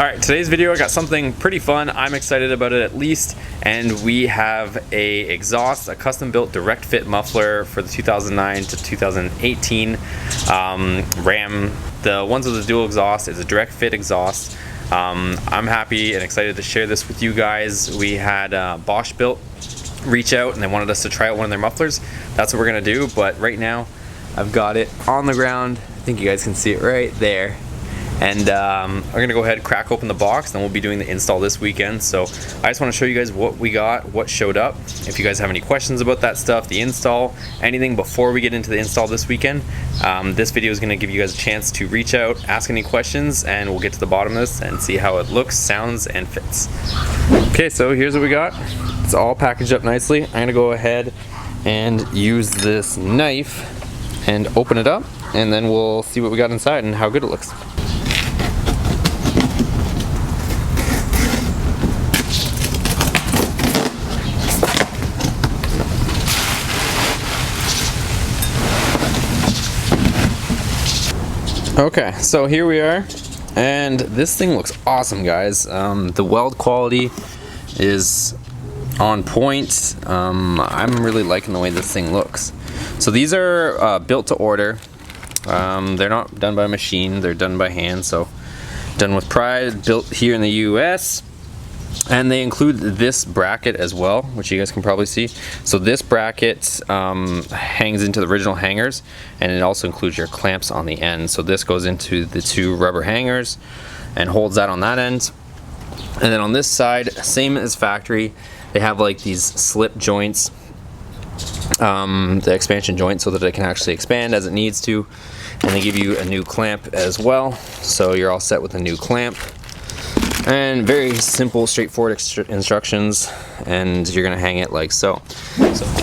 Alright, today's video I got something pretty fun. I'm excited about it at least, and we have a exhaust, a custom built direct fit muffler for the 2009 to 2018 Ram. The ones with the dual exhaust is a direct fit exhaust. I'm happy and excited to share this with you guys. We had Bosch Built reach out and they wanted us to try out one of their mufflers. That's what we're gonna do, but right now I've got it on the ground. I think you guys can see it right there. And I'm gonna go ahead and crack open the box, and we'll be doing the install this weekend. So I just wanna show you guys what we got, what showed up. If you guys have any questions about that stuff, the install, anything before we get into the install this weekend, this video is gonna give you guys a chance to reach out, ask any questions, and we'll get to the bottom of this and see how it looks, sounds, and fits. Okay, so here's what we got. It's all packaged up nicely. I'm gonna go ahead and use this knife and open it up, and then we'll see what we got inside and how good it looks. Okay, so here we are, and this thing looks awesome, guys. The weld quality is on point. I'm really liking the way this thing looks. So these are built to order. They're not done by machine, they're done by hand, so done with pride, built here in the US. And they include this bracket as well, which you guys can probably see. So this bracket hangs into the original hangers, and it also includes your clamps on the end. So this goes into the two rubber hangers and holds that on that end. And then on this side, same as factory, they have like these slip joints, the expansion joint, so that it can actually expand as it needs to. And they give you a new clamp as well, so you're all set with a new clamp. And very simple, straightforward instructions, and you're gonna hang it like so.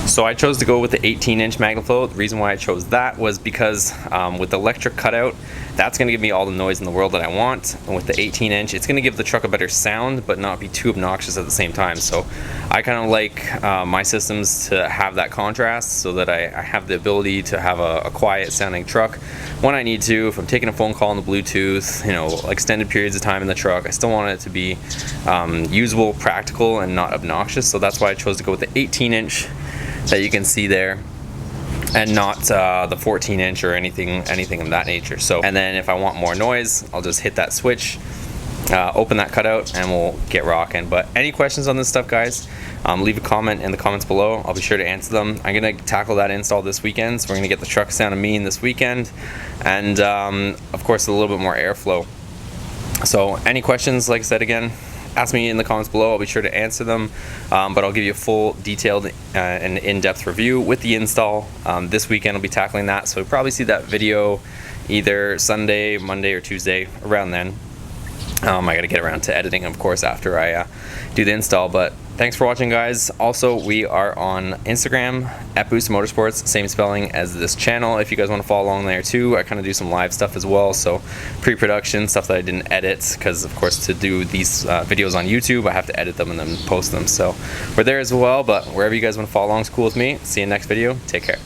So I chose to go with the 18-inch MagnaFlow. The reason why I chose that was because with the electric cutout, that's gonna give me all the noise in the world that I want. And with the 18-inch, it's gonna give the truck a better sound, but not be too obnoxious at the same time. So I kind of like my systems to have that contrast, so that I have the ability to have a quiet sounding truck when I need to. If I'm taking a phone call on the Bluetooth, you know, extended periods of time in the truck, I still want it to be usable, practical, and not obnoxious. So that's why I chose to go with the 18-inch that you can see there, and not the 14-inch or anything of that nature. So, and then if I want more noise, I'll just hit that switch, open that cutout, and we'll get rocking. But any questions on this stuff, guys, leave a comment in the comments below. I'll be sure to answer them. I'm gonna tackle that install this weekend, so we're gonna get the truck sounding mean this weekend, and of course a little bit more airflow. So any questions, like I said again, ask me in the comments below. I'll be sure to answer them, but I'll give you a full, detailed, and in-depth review with the install. This weekend I'll be tackling that, so you'll probably see that video either Sunday, Monday, or Tuesday, around then. I gotta get around to editing, of course, after I do the install. But thanks for watching, guys. Also, we are on Instagram at BoostedMotorsports, same spelling as this channel. If you guys want to follow along there too, I kind of do some live stuff as well, so pre-production stuff that I didn't edit, because of course to do these videos on YouTube I have to edit them and then post them. So we're there as well, but wherever you guys want to follow along is cool with me. See you in the next video. Take care.